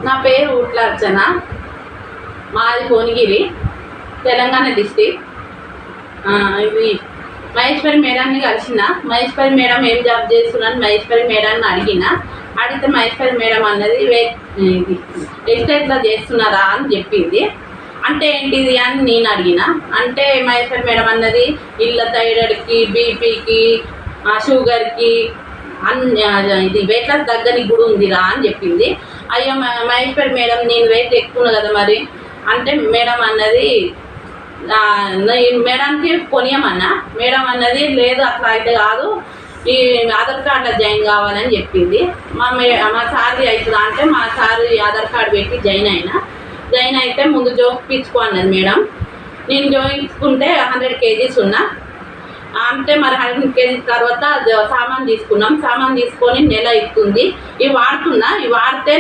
నా పేరు ఊట్ల అర్చన, మాది భువనగిరి, తెలంగాణ డిస్టిక్. ఇది మహేశ్వరి మేడాన్ని కలిసిన. మహేశ్వరి మేడం ఏం జాబ్ చేస్తున్నాను మహేశ్వరి మేడాన్ని అడిగితే మహేశ్వరి మేడం అన్నది ఎస్టేట్లో చేస్తున్నారా అని చెప్పింది. అంటే ఏంటిది అని నేను అడిగిన. అంటే మహేశ్వరి మేడం అన్నది ఇళ్ళ థైరాయిడ్కి, బీపీకి, షుగర్కి ఇది వెయిట్ లాస్ దగ్గరికి కూడా ఉందిరా అని చెప్పింది. అయ్యో మహేశ్వరి మేడం నేను వెయిట్ ఎక్కువ కదా మరి అంటే మేడం అన్నది మేడంకి కొనియమన్నా. మేడం అన్నది లేదు అట్లా అయితే కాదు, ఈ ఆధార్ కార్డులో జాయిన్ కావాలని చెప్పింది. మా సార్ది అవుతుందా అంటే మా సార్ ఆధార్ కార్డు పెట్టి జాయిన్ అయితే ముందు జోకించుకో అన్నది మేడం. నేను జోకించుకుంటే 100 kgs ఉన్నా. అంటే మరి 100 kgs తర్వాత సామాన్ తీసుకున్నాం. సామాన్ తీసుకొని నెల ఇస్తుంది. ఇవి వాడితే